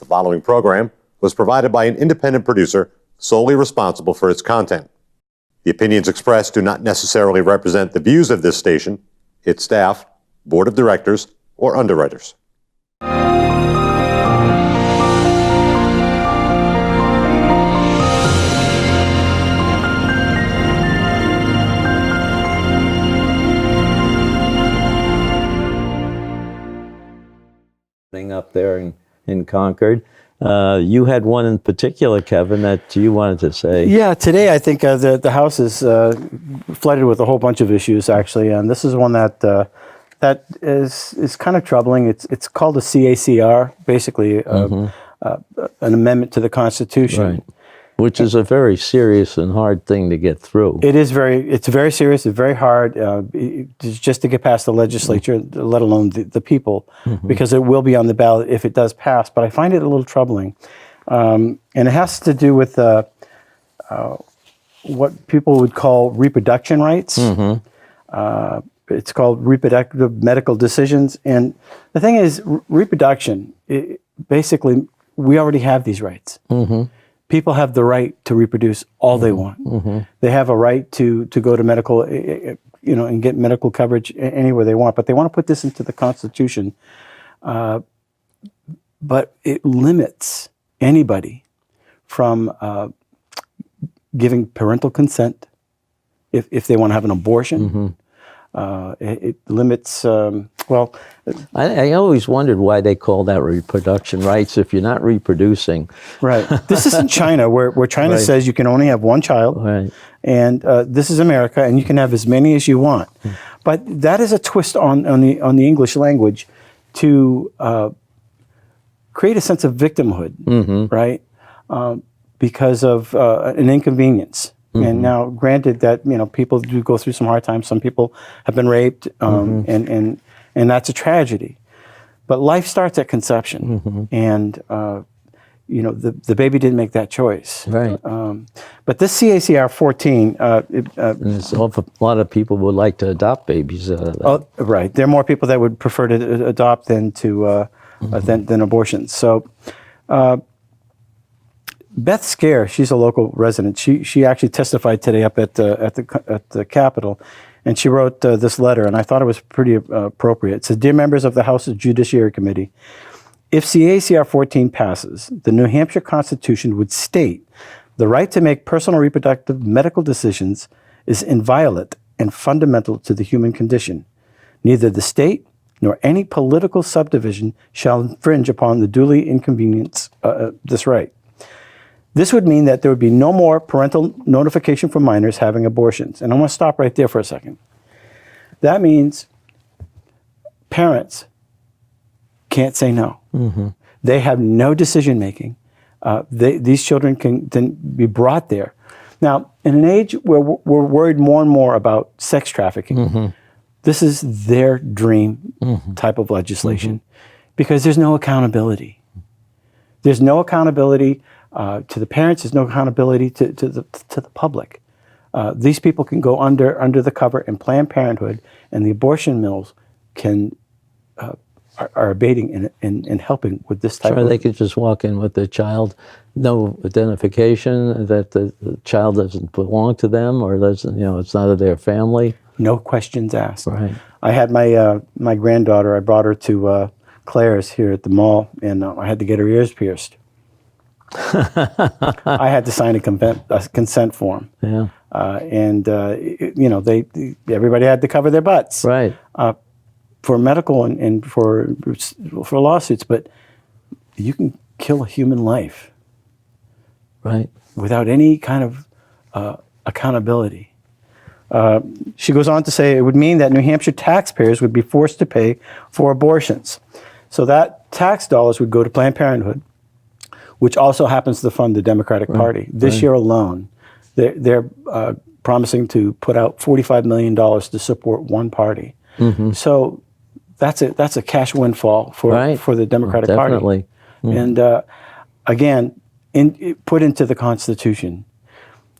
The following program was provided by an independent producer solely responsible for its content. The opinions expressed do not necessarily represent the views of this station, its staff, board of directors, or underwriters. Up there in Concord. You had one in particular, Kevin, that you wanted to say. Yeah, today I think the House is flooded with a whole bunch of issues, actually, and this is one that is kind of troubling. It's called a CACR, basically an amendment to the Constitution. Right. Which is a very serious and hard thing to get through. It's very serious, it's very hard just to get past the legislature, let alone the people, because it will be on the ballot if it does pass. But I find it a little troubling. And it has to do with what people would call reproduction rights. It's called reproductive medical decisions. And the thing is, reproduction, basically, we already have these rights. People have the right to reproduce all they want. They have a right to go to medical, and get medical coverage anywhere they want. But they want to put this into the Constitution. But it limits anybody from giving parental consent if they want to have an abortion. It limits, I always wondered why they call that reproduction rights if you're not reproducing. Right. This isn't China, where China says you can only have one child. Right. And this is America, and you can have as many as you want. But that is a twist on the English language to create a sense of victimhood, right? Because of an inconvenience. And now, granted that people do go through some hard times. Some people have been raped, and that's a tragedy. But life starts at conception, and the baby didn't make that choice. Right. But this CACR 14, there's a lot of people would like to adopt babies. Right. There are more people that would prefer to adopt than to than abortions. So. Beth Scare, she's a local resident. She actually testified today up at the Capitol, and she wrote this letter, and I thought it was pretty appropriate. It says, "Dear members of the House Judiciary Committee, if CACR 14 passes, the New Hampshire Constitution would state the right to make personal reproductive medical decisions is inviolate and fundamental to the human condition. Neither the state nor any political subdivision shall infringe upon the duly inconvenience this right. This would mean that there would be no more parental notification for minors having abortions." And I want to stop right there for a second. That means parents can't say no. They have no decision making. These children can then be brought there. Now, in an age where we're worried more and more about sex trafficking, this is their dream type of legislation, because there's no accountability. There's no accountability to the parents. There's no accountability to the public. These people can go under the cover, and Planned Parenthood and the abortion mills are abating and helping with this type of... They could just walk in with their child, no identification, that the child doesn't belong to them, or doesn't, it's not of their family. No questions asked. Right. I had my granddaughter, I brought her to Claire's here at the mall, and I had to get her ears pierced. I had to sign a consent form. Yeah. Everybody had to cover their butts. Right. For medical and for lawsuits, but you can kill a human life. Right. Without any kind of accountability. She goes on to say it would mean that New Hampshire taxpayers would be forced to pay for abortions. So that tax dollars would go to Planned Parenthood, which also happens to fund the Democratic Party. This year alone, they're promising to put out $45 million to support one party. So that's a cash windfall for the Democratic Party. And again, put into the Constitution.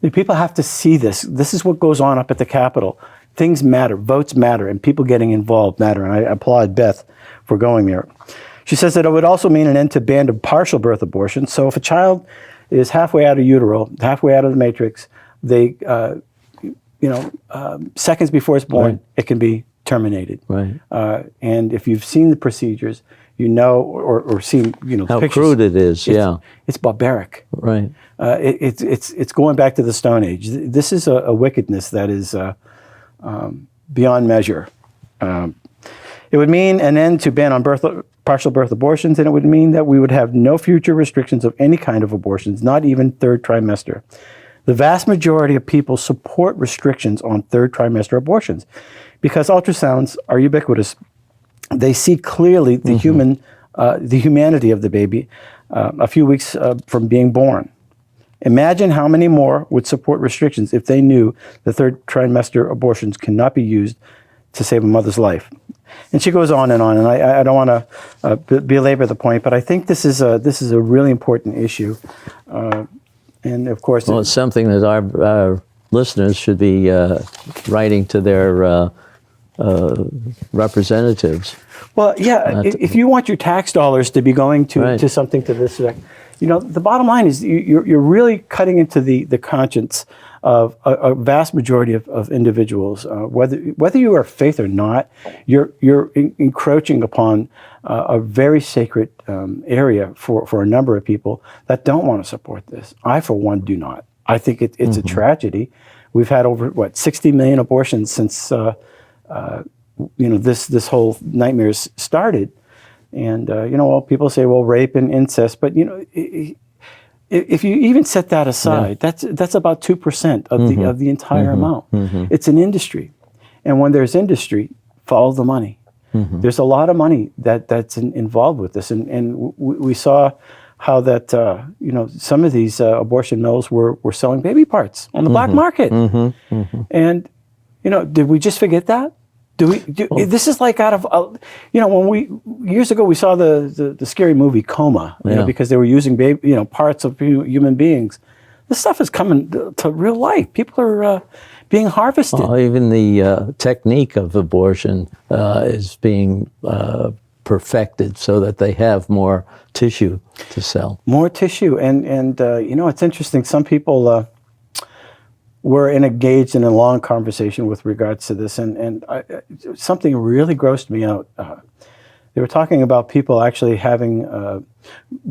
The people have to see this. This is what goes on up at the Capitol. Things matter, votes matter, and people getting involved matter. And I applaud Beth for going there. She says that it would also mean an end to ban of partial birth abortion. So if a child is halfway out of utero, halfway out of the matrix, they, seconds before it's born, Right. it can be terminated. Right. And if you've seen the procedures, you know, or seen, How pictures, crude it is, yeah. It's barbaric. Right. It's going back to the Stone Age. This is a wickedness that is beyond measure. It would mean an end to ban on partial birth abortions, and it would mean that we would have no future restrictions of any kind of abortions, not even third trimester. The vast majority of people support restrictions on third trimester abortions because ultrasounds are ubiquitous. They see clearly the the humanity of the baby a few weeks from being born. Imagine how many more would support restrictions if they knew the third trimester abortions cannot be used to save a mother's life. And she goes on, and I don't want to belabor the point, but I think this is a really important issue. And of course, Well, it's something that our listeners should be writing to their representatives. well, yeah, if you want your tax dollars to be going to something to this effect, the bottom line is you're really cutting into the conscience of a vast majority of individuals. Whether you are faith or not, you're encroaching upon a very sacred area for a number of people that don't want to support this. I, for one, do not. I think it's a tragedy. We've had over 60 million abortions since this whole nightmares started. And people say, well, rape and incest, but if you even set that aside, that's about 2% of the entire amount. It's an industry, and when there's industry, follow the money. There's a lot of money that's involved with this, and we saw how that some of these abortion mills were selling baby parts on the black market, and did we just forget that? This is like out of when years ago we saw the scary movie Coma, because they were using parts of human beings. This stuff is coming to real life. People are being harvested. Well, even the technique of abortion is being perfected so that they have more tissue to sell. More tissue, and it's interesting. Some people were engaged in a long conversation with regards to this, and something really grossed me out. They were talking about people actually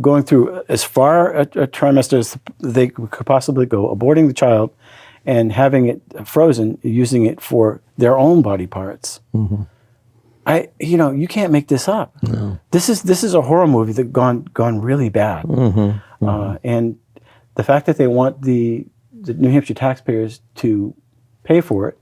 going through as far a trimester as they could possibly go, aborting the child, and having it frozen, using it for their own body parts. You can't make this up. No. This is a horror movie that gone really bad, and the fact that they want the New Hampshire taxpayers to pay for it,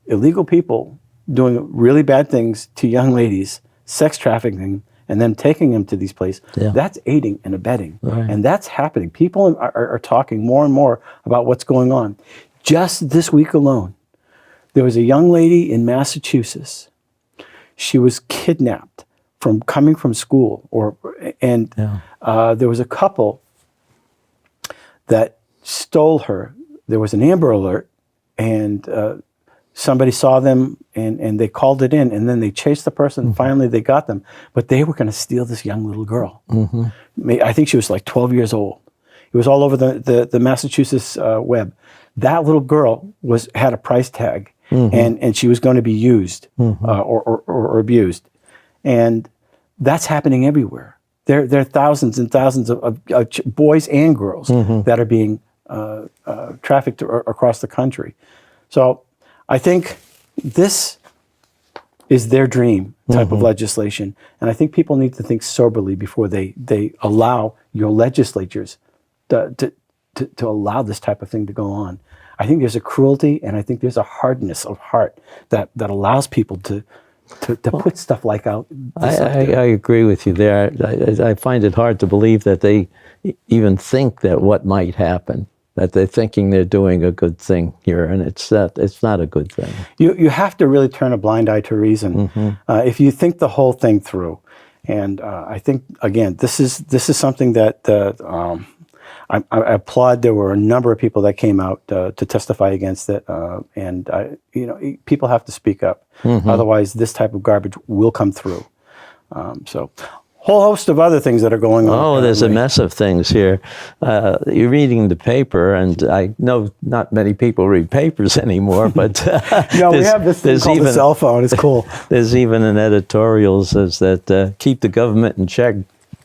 illegal people doing really bad things to young ladies, sex trafficking, and then taking them to these places, that's aiding and abetting. Right. And that's happening. People are talking more and more about what's going on. Just this week alone, there was a young lady in Massachusetts. She was kidnapped coming from school, and there was a couple that stole her. There was an Amber Alert, and somebody saw them, and they called it in, and then they chased the person. Finally, they got them, but they were going to steal this young little girl. I think she was like 12 years old. It was all over the Massachusetts web. That little girl had a price tag, and she was going to be used or abused, and that's happening everywhere. There are thousands and thousands of boys and girls that are being trafficked across the country. So I think this is their dream type of legislation. And I think people need to think soberly before they allow your legislatures to allow this type of thing to go on. I think there's a cruelty, and I think there's a hardness of heart that allows people to put stuff like out. I agree with you there. I find it hard to believe that they even think that what might happen, that they're thinking they're doing a good thing here, and it's not a good thing. You have to really turn a blind eye to reason if you think the whole thing through. And I think, again, this is something that I applaud. There were a number of people that came out to testify against it, and people have to speak up. Otherwise, this type of garbage will come through. So, whole host of other things that are going on. Oh, there's a apparently. mess of things here. You're reading the paper, and I know not many people read papers anymore, but No, we have this thing called the cell phone. It's cool. There's even an editorial says that keep the government in check,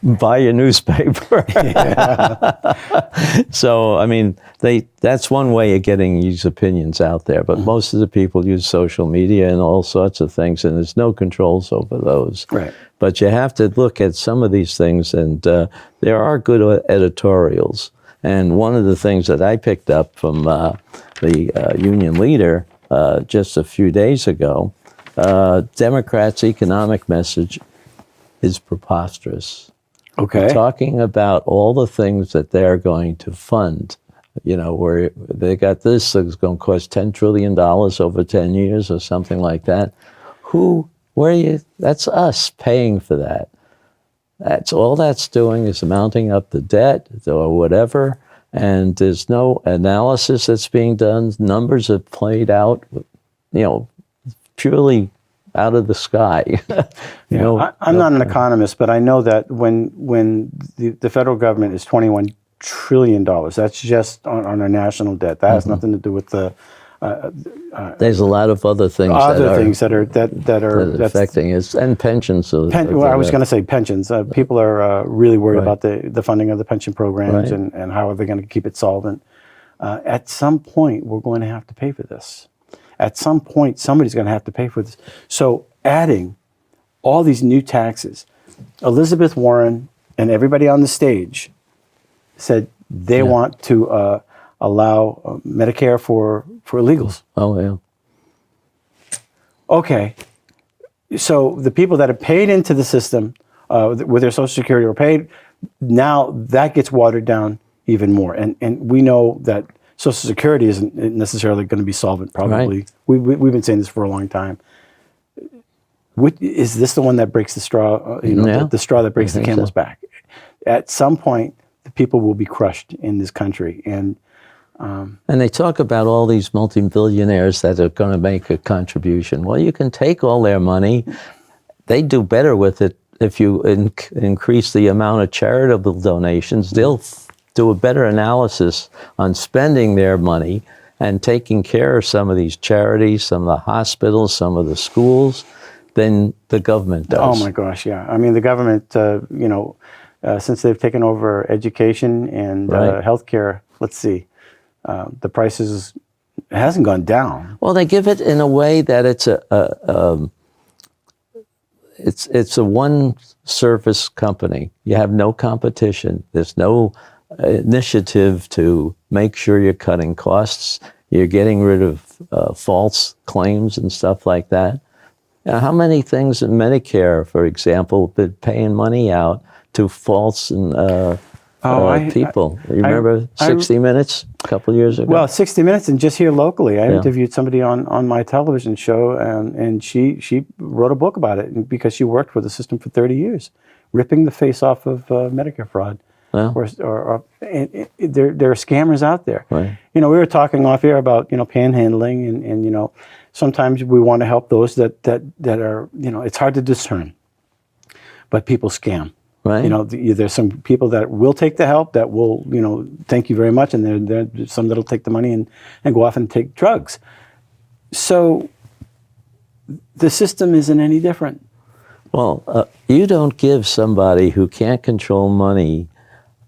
buy your newspaper. So, I mean, that's one way of getting these opinions out there, but most of the people use social media and all sorts of things, and there's no controls over those. Right. But you have to look at some of these things, and there are good editorials. And one of the things that I picked up from the union leader just a few days ago, Democrats' economic message is preposterous. Okay. Talking about all the things that they're going to fund, where they got this that's going to cost $10 trillion over 10 years or something like that. That's us paying for that. That's all that's doing is mounting up the debt or whatever, and there's no analysis that's being done. Numbers are played out, purely out of the sky. I'm not an economist, but I know that when the federal government is $21 trillion, that's just on our national debt. That has nothing to do with the there's a lot of other things that are affecting it, and pensions. Well, I was going to say pensions. People are really worried about the funding of the pension programs and how are they going to keep it solvent. At some point, we're going to have to pay for this. At some point, somebody's going to have to pay for this. So adding all these new taxes, Elizabeth Warren and everybody on the stage said they want to allow Medicare for illegals. Oh, yeah. Okay. So the people that have paid into the system with their Social Security were paid, now that gets watered down even more. And we know that Social Security isn't necessarily going to be solvent, probably. Right. We've been saying this for a long time. Is this the one that breaks the straw, the straw that breaks the camel's back? At some point, the people will be crushed in this country. And they talk about all these multi-billionaires that are going to make a contribution. Well, you can take all their money. They do better with it if you increase the amount of charitable donations. They'll do a better analysis on spending their money and taking care of some of these charities, some of the hospitals, some of the schools, than the government does. Oh my gosh, yeah. I mean, the government, since they've taken over education and healthcare, let's see, the prices hasn't gone down. Well, they give it in a way that it's it's a one service company. You have no competition. There's no initiative to make sure you're cutting costs. You're getting rid of false claims and stuff like that. Now, how many things in Medicare, for example, been paying money out to false and people? You remember 60 Minutes a couple years ago? Well, 60 Minutes, and just here locally, I interviewed somebody on my television show, and she wrote a book about it because she worked with the system for 30 years, ripping the face off of Medicare fraud. There are scammers out there. Right. We were talking off air about panhandling, and sometimes we want to help those that are it's hard to discern, but people scam. Right. There's some people that will take the help, that will thank you very much, and there's some that'll take the money and go off and take drugs. So the system isn't any different. Well, you don't give somebody who can't control money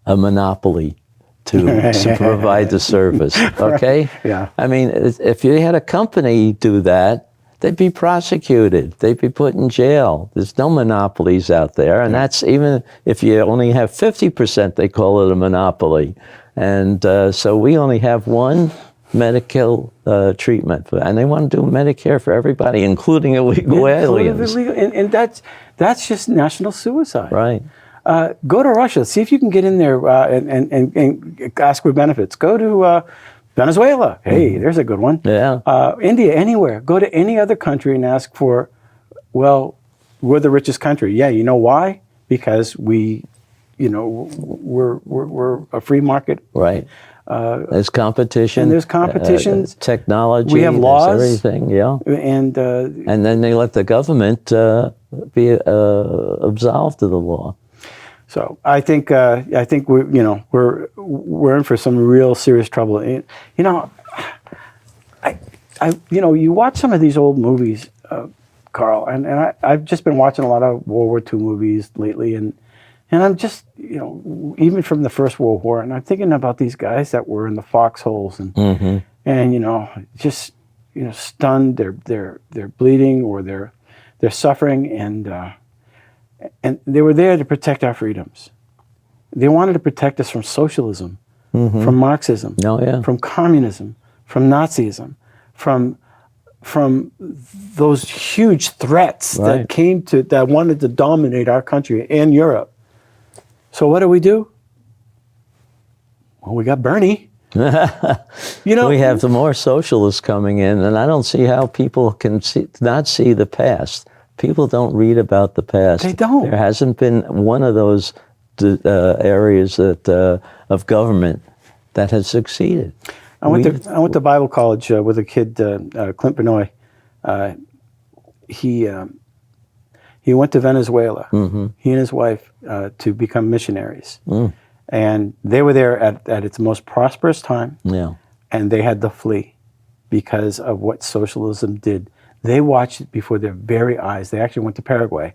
a monopoly to provide the service, okay? Right. Yeah. I mean, if you had a company do that, they'd be prosecuted. They'd be put in jail. There's no monopolies out there, and that's even if you only have 50%, they call it a monopoly. And so we only have one medical treatment, and they want to do Medicare for everybody, including illegal aliens. And that's just national suicide. Right. Go to Russia. See if you can get in there and ask for benefits. Go to Venezuela. Hey, there's a good one. Yeah. India, anywhere. Go to any other country and ask for, well, we're the richest country. Yeah, you know why? Because we're a free market. Right. There's competition. And there's competition. Technology. We have laws. There's everything, yeah. And then they let the government be absolved of the law. So I think we're in for some real serious trouble. And, you watch some of these old movies, Carl, and I've just been watching a lot of World War II movies lately, and I'm just even from the First World War, and I'm thinking about these guys that were in the foxholes and just stunned, they're bleeding or they're suffering, and they were there to protect our freedoms. They wanted to protect us from socialism, from Marxism, from communism, from Nazism, from those huge threats that wanted to dominate our country and Europe. So what do? Well, we got Bernie. We have the more socialists coming in, and I don't see how people can not see the past. People don't read about the past. They don't. There hasn't been one of those areas of government that has succeeded. I went to Bible college with a kid, Clint Benoit. He went to Venezuela. He and his wife to become missionaries, and they were there at its most prosperous time. Yeah, and they had to flee because of what socialism did. They watched it before their very eyes. They actually went to Paraguay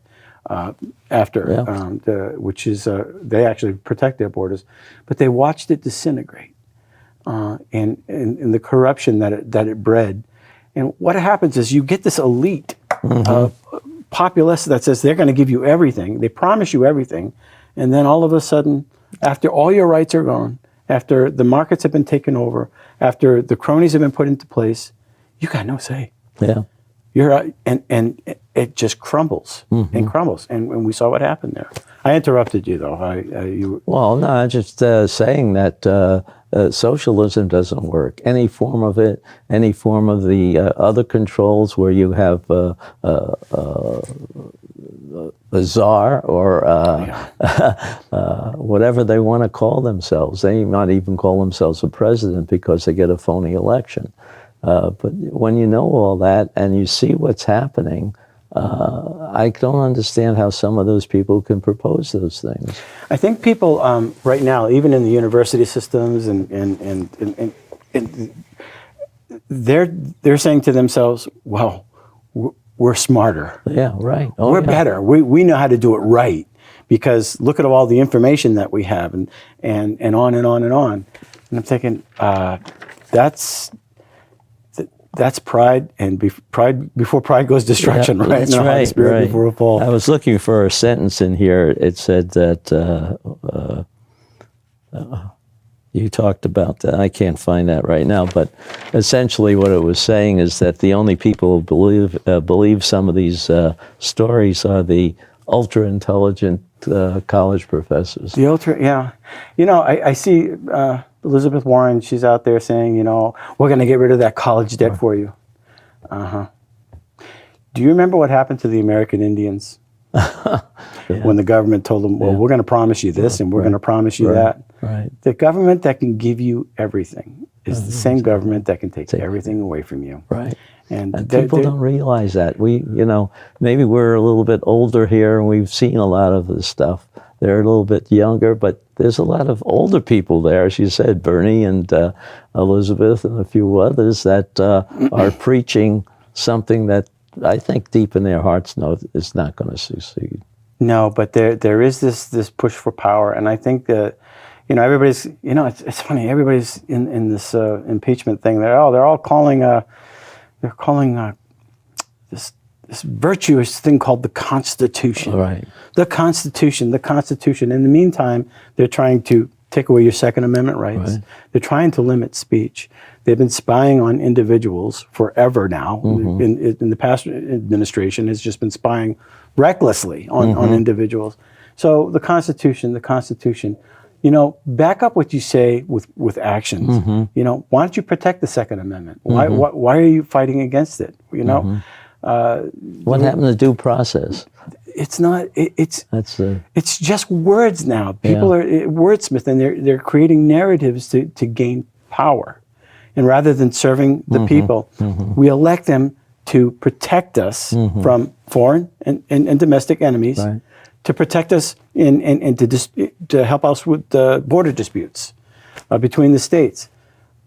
which is they actually protect their borders, but they watched it disintegrate, and the corruption that it bred. And what happens is you get this elite populace that says they're going to give you everything. They promise you everything, and then all of a sudden, after all your rights are gone, after the markets have been taken over, after the cronies have been put into place, you got no say. Yeah. And it just crumbles and crumbles, and we saw what happened there. I interrupted you though. Well, no, I'm just saying that socialism doesn't work. Any form of it, any form of the other controls where you have a czar or whatever they want to call themselves. They might even call themselves a president because they get a phony election. But when you know all that and you see what's happening, I don't understand how some of those people can propose those things. I think people right now, even in the university systems, and they're saying to themselves, "Well, we're smarter. Yeah, right. We're better. We know how to do it right because look at all the information that we have, and on and on and on." And I'm thinking, that's pride, and before pride goes destruction, right? That's right. Spirit before a fall. I was looking for a sentence in here. It said that you talked about that. I can't find that right now, but essentially what it was saying is that the only people who believe some of these stories are the ultra intelligent college professors. The ultra, yeah. I see. Elizabeth Warren, she's out there saying, we're going to get rid of that college debt for you. Do you remember what happened to the American Indians when the government told them, well, we're going to promise you this and we're going to promise you that? Right. The government that can give you everything is the same government that can take everything away from you. Right. And people don't realize that. Maybe we're a little bit older here and we've seen a lot of this stuff. They're a little bit younger, but there's a lot of older people there, as you said, Bernie and Elizabeth and a few others that are preaching something that I think deep in their hearts know is not going to succeed. No, but there is this push for power, and I think that everybody's it's funny, everybody's in this impeachment thing. They're all calling this virtuous thing called the Constitution. Right. The Constitution. In the meantime, they're trying to take away your Second Amendment rights. Right. They're trying to limit speech. They've been spying on individuals forever now. In the past administration has just been spying recklessly on individuals. So the Constitution. Back up what you say with actions. Why don't you protect the Second Amendment? Why are you fighting against it? What happened to due process? it's not. That's It's just words now. People are wordsmith, and they're creating narratives to gain power. And rather than serving the people, we elect them to protect us from foreign and domestic enemies, Right. to protect us and to help us with border disputes between the states.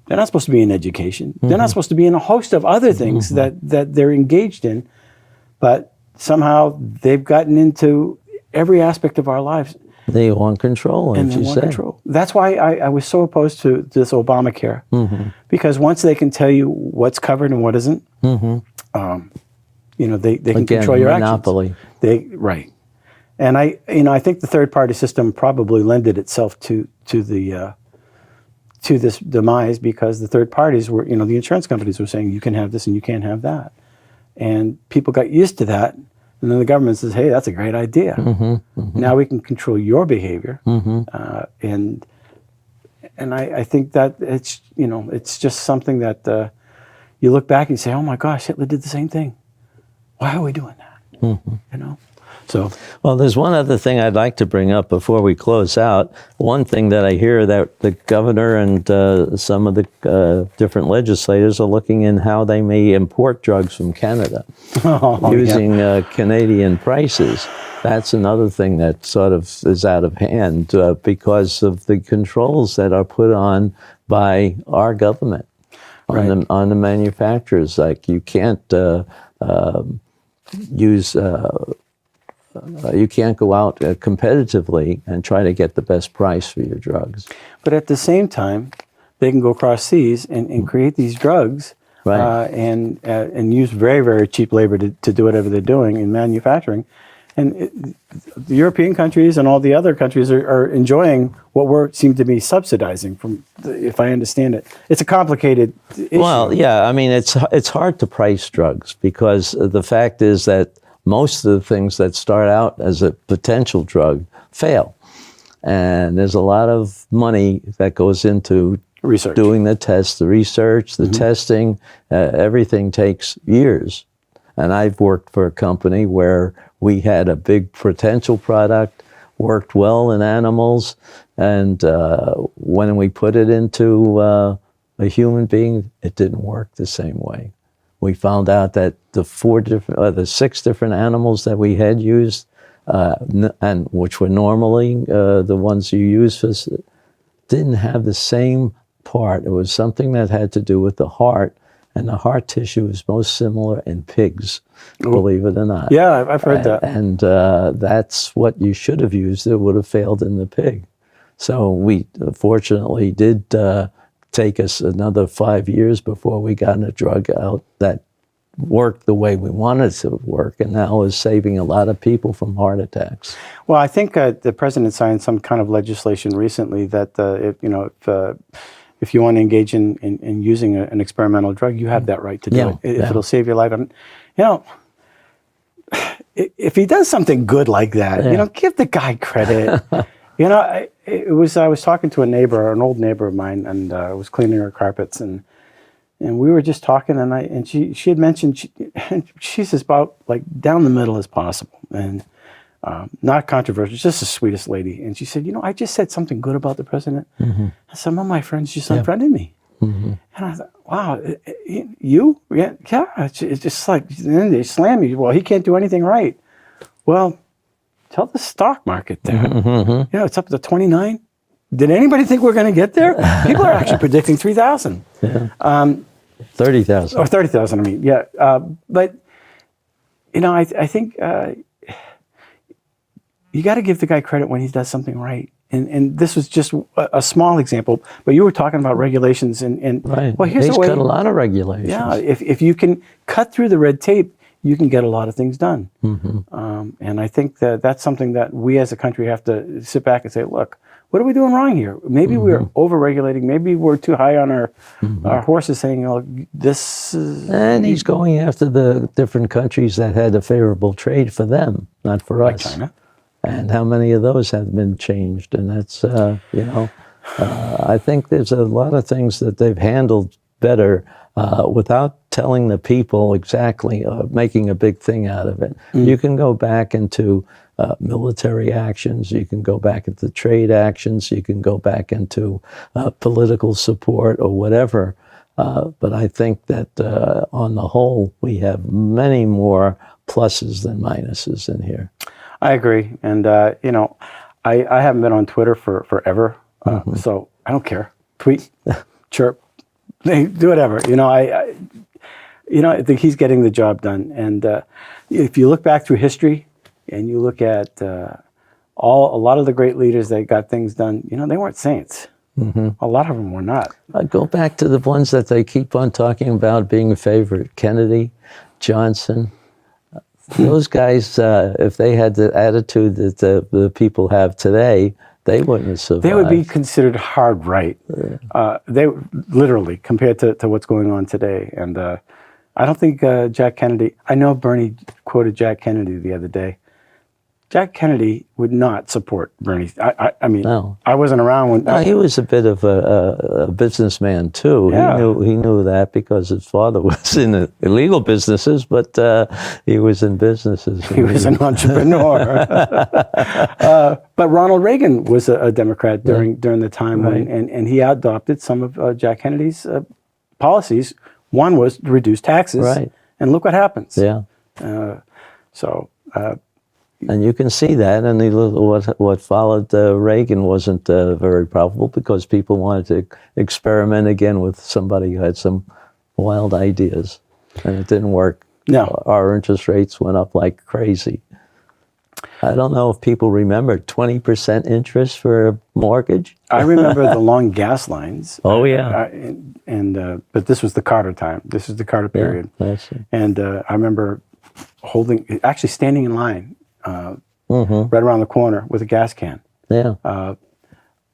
They're not supposed to be in education. They're not supposed to be in a host of other things that they're engaged in, but somehow they've gotten into every aspect of our lives. they want control, And as they you want say. control. That's why I was so opposed to this Obamacare, because once they can tell you what's covered and what isn't, they can Again, control your monopoly. actions. Right. And I think the third party system probably lended itself to this demise, because the third parties were, the insurance companies were saying you can have this and you can't have that, and people got used to that. And then the government says, "Hey, that's a great idea. Now we can control your behavior." And I think that it's just something that you look back and you say, "Oh my gosh, Hitler did the same thing. Why are we doing that?" So Well, there's one other thing I'd like to bring up before we close out. One thing that I hear that the governor and some of the different legislators are looking in how they may import drugs from Canada using Canadian prices. That's another thing that sort of is out of hand because of the controls that are put on by our government on the manufacturers. Like you can't you can't go out competitively and try to get the best price for your drugs. But at the same time, they can go across seas and create these drugs, Right. and use very, very cheap labor to do whatever they're doing in manufacturing. And the European countries and all the other countries are enjoying what we seem to be subsidizing, if I understand it. It's a complicated issue. Well, yeah, I mean, it's hard to price drugs because the fact is that most of the things that start out as a potential drug fail. And there's a lot of money that goes into Research. doing the tests, the research, the testing. Everything takes years. And I've worked for a company where we had a big potential product, worked well in animals, and when we put it into a human being, it didn't work the same way. We found out that the 6 different animals that we had used, and which were normally the ones you use for, didn't have the same part. It was something that had to do with the heart, and the heart tissue is most similar in pigs, believe it or not. Yeah, I've heard that. And that's what you should have used. It would have failed in the pig. So we fortunately did take us another 5 years before we got a drug out that worked the way we wanted it to work, and now is saving a lot of people from heart attacks. Well, I think the president signed some kind of legislation recently that if you want to engage in using an experimental drug, you have that right to do it if it'll save your life. And if he does something good like that, give the guy credit. I was talking to an old neighbor of mine, and I was cleaning her carpets, and we were just talking, and she had mentioned she's as about like down the middle as possible, and not controversial, just the sweetest lady. And she said, I just said something good about the president, and some of my friends just unfriended me. And I thought, wow, you? Yeah. It's just like, then they slam me. Well, he can't do anything right. Well, tell the stock market that. It's up to 29. Did anybody think we're going to get there? People are actually predicting 3,000. 30,000. Or 30,000, I mean, yeah. But, I think you got to give the guy credit when he does something right. And this was just a small example, but you were talking about regulations and Right. well, here's He's the way. got a lot of regulations. Yeah, if you can cut through the red tape, you can get a lot of things done. And I think that's something that we as a country have to sit back and say, look, what are we doing wrong here? Maybe we're over-regulating. Maybe we're too high on our horses saying, this is... And he's going after the different countries that had a favorable trade for them, not for Like us. China. And how many of those have been changed? And that's, I think there's a lot of things that they've handled better without telling the people exactly, making a big thing out of it. You can go back into military actions, you can go back into trade actions, you can go back into political support or whatever. But I think that on the whole, we have many more pluses than minuses in here. I agree. And, you know, I haven't been on Twitter for forever, so I don't care. Tweet, chirp, do whatever. You know, I think he's getting the job done. And if you look back through history and you look at a lot of the great leaders that got things done, you know, they weren't saints. A lot of them were not. I go back to the ones that they keep on talking about being a favorite: Kennedy, Johnson. Those guys, if they had the attitude that the people have today, they wouldn't have survived. They would be considered hard right. They literally compared to what's going on today. And I don't think Jack Kennedy. I know Bernie quoted Jack Kennedy the other day. Jack Kennedy would not support Bernie. I mean, No. I wasn't around when. No, he was a bit of a businessman too. Yeah. He knew that because his father was in illegal businesses, but he was in businesses. He was an entrepreneur. But Ronald Reagan was a Democrat during the time when, and he adopted some of Jack Kennedy's policies. One was to reduce taxes, Right. and look what happens. Yeah. And you can see that, and what followed Reagan wasn't very probable because people wanted to experiment again with somebody who had some wild ideas, and it didn't work. No. Our interest rates went up like crazy. I don't know if people remember 20% interest for a mortgage. I remember the long gas lines. Oh, yeah. But this was the Carter time. This is the Carter period. That's it. And I remember actually standing in line right around the corner with a gas can. Yeah.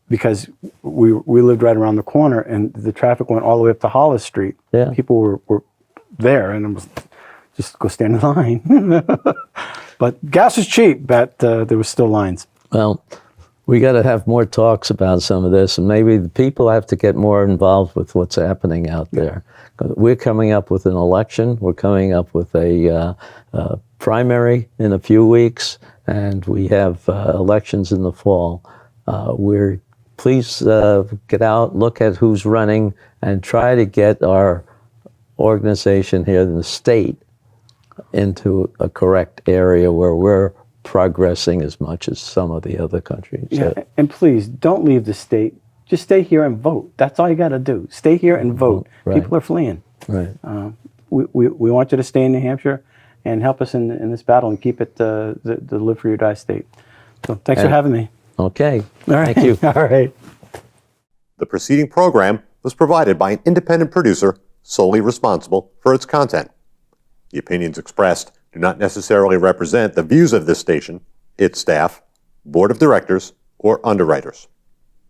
Because we lived right around the corner, and the traffic went all the way up to Hollis Street. Yeah. People were there, and it was just go stand in line. But gas was cheap, but there was still lines. Well, we got to have more talks about some of this, and maybe the people have to get more involved with what's happening out there. We're coming up with an election. We're coming up with a primary in a few weeks, and we have elections in the fall. Please get out, look at who's running, and try to get our organization here in the state into a correct area where we're progressing as much as some of the other countries. Yeah, and please don't leave the state. Just stay here and vote. That's all you got to do. Stay here and vote. Right. People are fleeing. Right. We want you to stay in New Hampshire and help us in this battle and keep it the live free or die state. So thanks for having me. Okay. All right. Thank you. All right. The preceding program was provided by an independent producer solely responsible for its content. The opinions expressed do not necessarily represent the views of this station, its staff, board of directors, or underwriters.